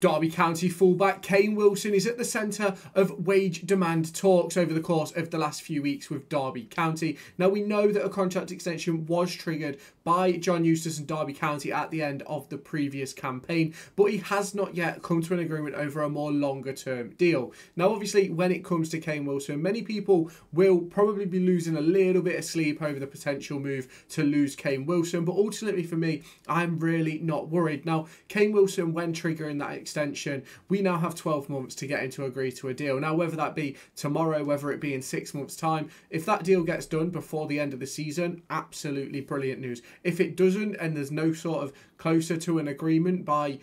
Derby County fullback Kane Wilson is at the centre of wage demand talks over the course of the last few weeks with Derby County. Now, we know that a contract extension was triggered by John Eustace and Derby County at the end of the previous campaign, but he has not yet come to an agreement over a more longer term deal. Now, obviously, when it comes to Kane Wilson, many people will probably be losing a little bit of sleep over the potential move to lose Kane Wilson, but ultimately for me, I'm really not worried. Now, Kane Wilson, when triggering that extension, we now have 12 months to get him to agree to a deal. Now, whether that be tomorrow, whether it be in 6 months' time, if that deal gets done before the end of the season, absolutely brilliant news. If it doesn't, and there's no sort of closer to an agreement by,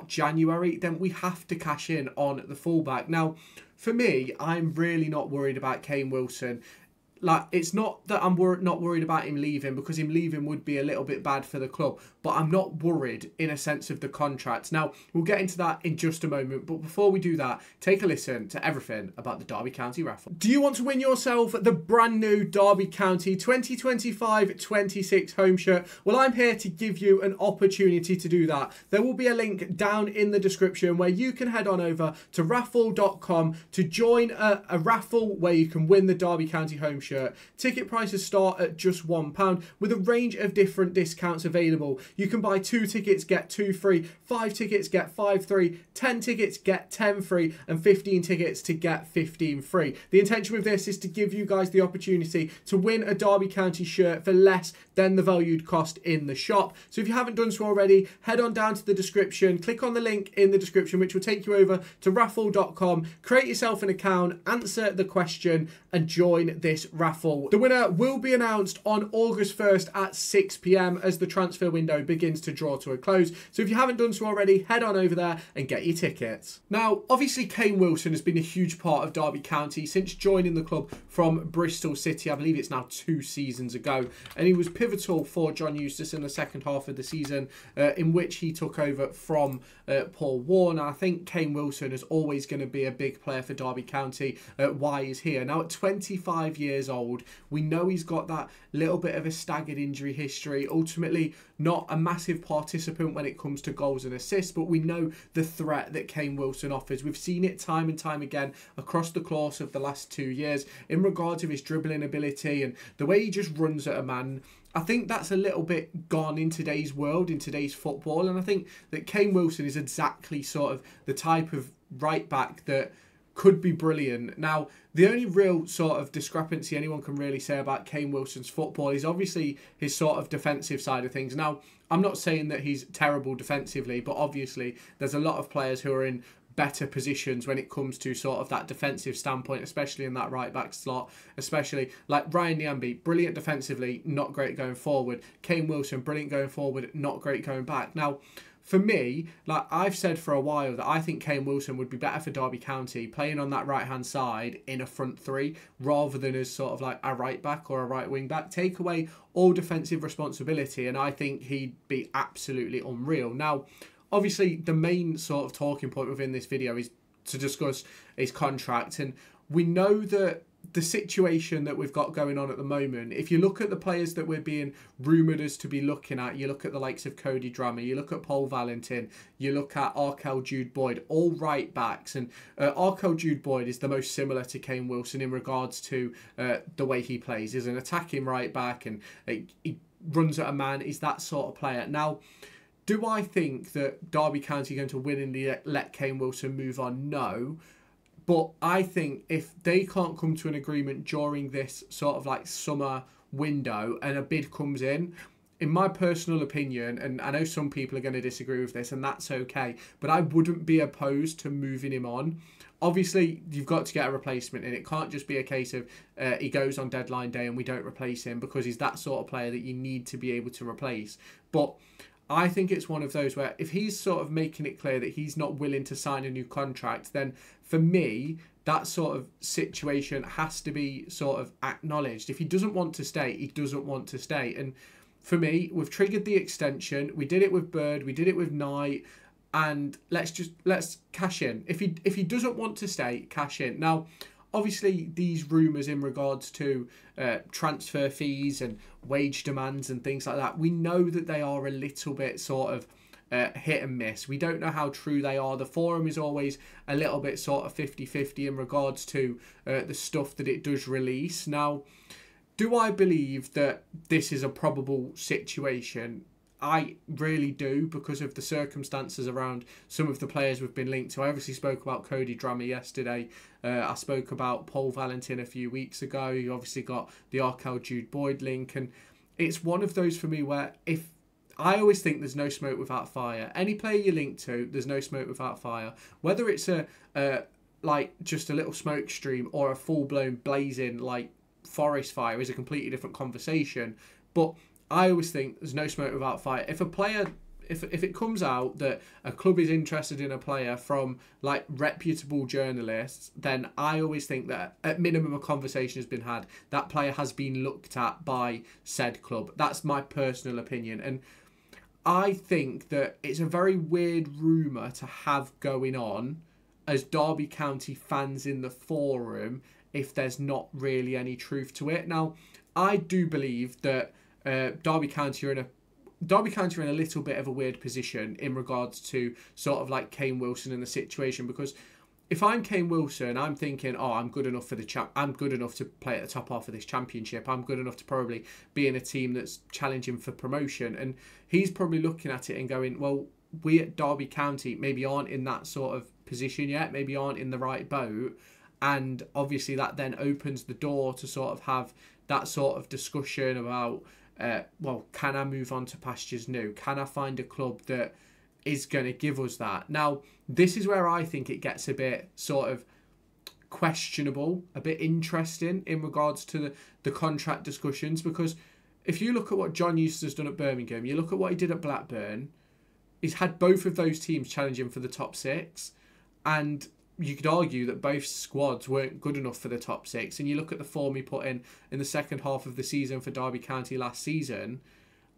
January, then we have to cash in on the fullback. Now, for me, I'm really not worried about Kane Wilson. Like, it's not that I'm not worried about him leaving, because him leaving would be a little bit bad for the club, but I'm not worried in a sense of the contract. Now, we'll get into that in just a moment, but before we do that, take a listen to everything about the Derby County raffle. Do you want to win yourself the brand new Derby County 2025-26 home shirt? Well, I'm here to give you an opportunity to do that. There will be a link down in the description where you can head on over to raffle.com to join a raffle where you can win the Derby County home shirt. Ticket prices start at just £1 with a range of different discounts available. You can buy 2 tickets, get 2 free, 5 tickets, get 5 free, 10 tickets, get 10 free, and 15 tickets to get 15 free. The intention with this is to give you guys the opportunity to win a Derby County shirt for less than the valued cost in the shop. So if you haven't done so already, head on down to the description, click on the link in the description, which will take you over to raffle.com, create yourself an account, answer the question, and join this raffle. The winner will be announced on August 1st at 6 PM as the transfer window begins to draw to a close. So if you haven't done so already, head on over there and get your tickets. Now, obviously, Kane Wilson has been a huge part of Derby County since joining the club from Bristol City. I believe it's now 2 seasons ago, and he was pivotal for John Eustace in the second half of the season, in which he took over from Paul Warne. I think Kane Wilson is always going to be a big player for Derby County. Why he's here now at 25 years old. We know he's got that little bit of a staggered injury history. Ultimately, not a massive participant when it comes to goals and assists, but we know the threat that Kane Wilson offers. We've seen it time and time again across the course of the last 2 years in regards of his dribbling ability and the way he just runs at a man. I think that's a little bit gone in today's world, in today's football, and I think that Kane Wilson is exactly sort of the type of right back that could be brilliant. Now, the only real sort of discrepancy anyone can really say about Kane Wilson's football is obviously his sort of defensive side of things. Now, I'm not saying that he's terrible defensively, but obviously there's a lot of players who are in better positions when it comes to sort of that defensive standpoint, especially in that right back slot, especially like Ryan Nyambe, brilliant defensively, not great going forward. Kane Wilson, brilliant going forward, not great going back. Now, for me, like I've said for a while, that I think Kane Wilson would be better for Derby County playing on that right-hand side in a front three rather than as sort of like a right back or a right wing back. Take away all defensive responsibility and I think he'd be absolutely unreal. Now, obviously, the main sort of talking point within this video is to discuss his contract, and we know that the situation that we've got going on at the moment, if you look at the players that we're being rumoured as to be looking at, you look at the likes of Cody Drammer, you look at Paul Valentin, you look at Arkell Jude Boyd, all right backs, and Arkell Jude Boyd is the most similar to Kane Wilson in regards to the way he plays. He's an attacking right back and he runs at a man. He's that sort of player. Now, do I think that Derby County are going to willingly let Kane Wilson move on? No. But I think if they can't come to an agreement during this sort of like summer window and a bid comes in my personal opinion, and I know some people are going to disagree with this and that's okay, but I wouldn't be opposed to moving him on. Obviously, you've got to get a replacement and it can't just be a case of he goes on deadline day and we don't replace him, because he's that sort of player that you need to be able to replace. But I think it's one of those where if he's sort of making it clear that he's not willing to sign a new contract, then for me, that sort of situation has to be sort of acknowledged. If he doesn't want to stay, he doesn't want to stay. And for me, we've triggered the extension. We did it with Bird. We did it with Knight. And let's cash in. If he doesn't want to stay, cash in. Now, obviously, these rumours in regards to transfer fees and wage demands and things like that, we know that they are a little bit sort of hit and miss. We don't know how true they are. The forum is always a little bit sort of 50-50 in regards to the stuff that it does release. Now, do I believe that this is a probable situation? I really do, because of the circumstances around some of the players we've been linked to. I obviously spoke about Cody Drammer yesterday. I spoke about Paul Valentin a few weeks ago. You obviously got the Arkell Jude Boyd link. And it's one of those for me where I always think there's no smoke without fire. Any player you link to, there's no smoke without fire. Whether it's like just a little smoke stream or a full-blown blazing like forest fire is a completely different conversation. But I always think there's no smoke without fire. If a player, if it comes out that a club is interested in a player from like reputable journalists, then I always think that at minimum a conversation has been had. That player has been looked at by said club. That's my personal opinion. And I think that it's a very weird rumour to have going on as Derby County fans in the forum if there's not really any truth to it. Now, I do believe that Derby County are in a little bit of a weird position in regards to sort of like Kane Wilson and the situation, because if I'm Kane Wilson, I'm thinking, oh, I'm good enough for I'm good enough to play at the top half of this championship. I'm good enough to probably be in a team that's challenging for promotion. And he's probably looking at it and going, well, we at Derby County maybe aren't in that sort of position yet, maybe aren't in the right boat. And obviously that then opens the door to sort of have that sort of discussion about, well, can I move on to pastures new? Can I find a club that is going to give us that? Now, this is where I think it gets a bit sort of questionable, a bit interesting in regards to the contract discussions, because if you look at what John Eustace has done at Birmingham, you look at what he did at Blackburn, he's had both of those teams challenging for the top six, and you could argue that both squads weren't good enough for the top six. And you look at the form he put in the second half of the season for Derby County last season,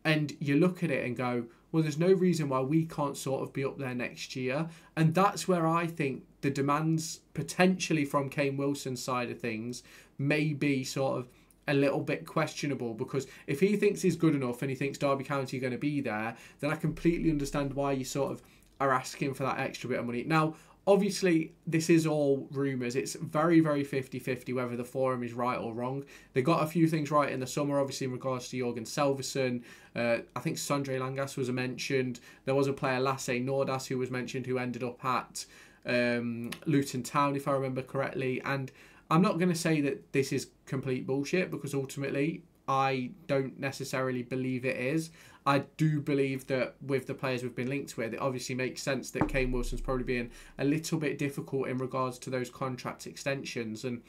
and you look at it and go, well, there's no reason why we can't sort of be up there next year. And that's where I think the demands potentially from Kane Wilson's side of things may be sort of a little bit questionable, because if he thinks he's good enough and he thinks Derby County are going to be there, then I completely understand why you sort of are asking for that extra bit of money. Now, obviously, this is all rumours. It's very, very 50-50 whether the forum is right or wrong. They got a few things right in the summer, obviously, in regards to Jorgen Selverson. I think Sondre Langas was mentioned. There was a player, Lasse Nordas, who was mentioned, who ended up at Luton Town, if I remember correctly. And I'm not going to say that this is complete bullshit, because ultimately, I don't necessarily believe it is. I do believe that with the players we've been linked with, it obviously makes sense that Kane Wilson's probably being a little bit difficult in regards to those contract extensions. And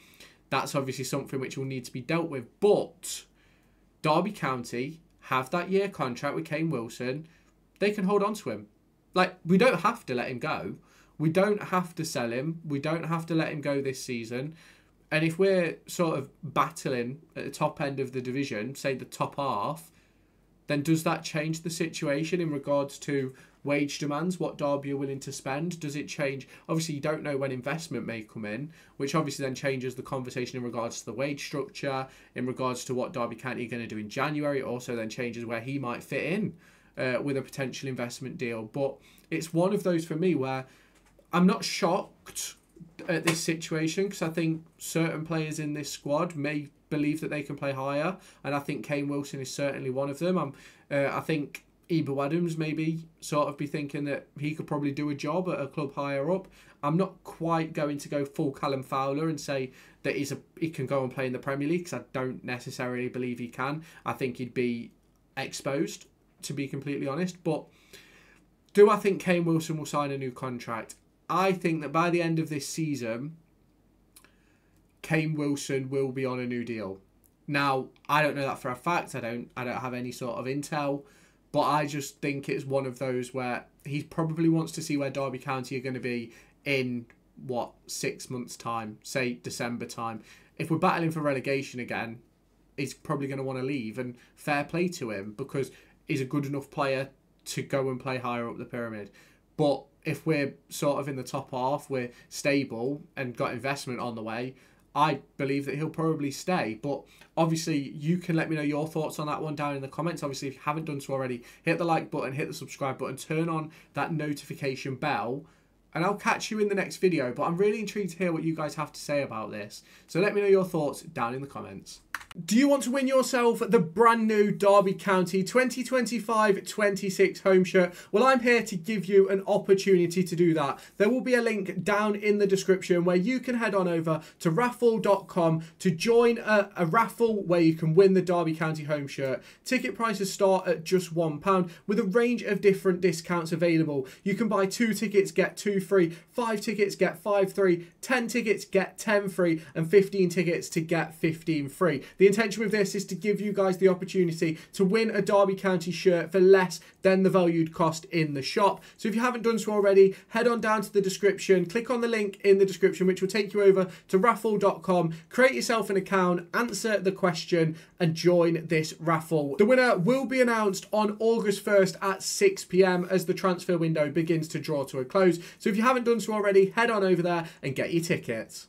that's obviously something which will need to be dealt with. But Derby County have that year contract with Kane Wilson. They can hold on to him. Like, we don't have to let him go. We don't have to sell him. We don't have to let him go this season. And if we're sort of battling at the top end of the division, say the top half, then does that change the situation in regards to wage demands, what Derby are willing to spend? Does it change? Obviously, you don't know when investment may come in, which obviously then changes the conversation in regards to the wage structure, in regards to what Derby County are going to do in January. It also then changes where he might fit in with a potential investment deal. But it's one of those for me where I'm not shocked at this situation, because I think certain players in this squad may believe that they can play higher, and I think Kane Wilson is certainly one of them. I think Ibo Adams maybe sort of be thinking that he could probably do a job at a club higher up. I'm not quite going to go full Callum Fowler and say that he can go and play in the Premier League, because I don't necessarily believe he can. I think he'd be exposed, to be completely honest. But do I think Kane Wilson will sign a new contract? I think that by the end of this season, Kane Wilson will be on a new deal. Now, I don't know that for a fact. I don't have any sort of intel, but I just think it's one of those where he probably wants to see where Derby County are going to be in 6 months' time, say December time. If we're battling for relegation again, he's probably going to want to leave, and fair play to him, because he's a good enough player to go and play higher up the pyramid. But if we're sort of in the top half, we're stable and got investment on the way, I believe that he'll probably stay. But obviously, you can let me know your thoughts on that one down in the comments. Obviously, if you haven't done so already, hit the like button, hit the subscribe button, turn on that notification bell, and I'll catch you in the next video. But I'm really intrigued to hear what you guys have to say about this. So let me know your thoughts down in the comments. Do you want to win yourself the brand new Derby County 2025-26 home shirt? Well, I'm here to give you an opportunity to do that. There will be a link down in the description where you can head on over to raffle.com to join a raffle where you can win the Derby County home shirt. Ticket prices start at just £1 with a range of different discounts available. You can buy 2 tickets, get 2 free, 5 tickets, get 5 free, 10 tickets, get 10 free, and 15 tickets to get 15 free. The intention with this is to give you guys the opportunity to win a Derby County shirt for less than the valued cost in the shop. So if you haven't done so already, head on down to the description, click on the link in the description, which will take you over to raffle.com, create yourself an account, answer the question, and join this raffle. The winner will be announced on August 1st at 6 PM as the transfer window begins to draw to a close. So if you haven't done so already, head on over there and get your tickets.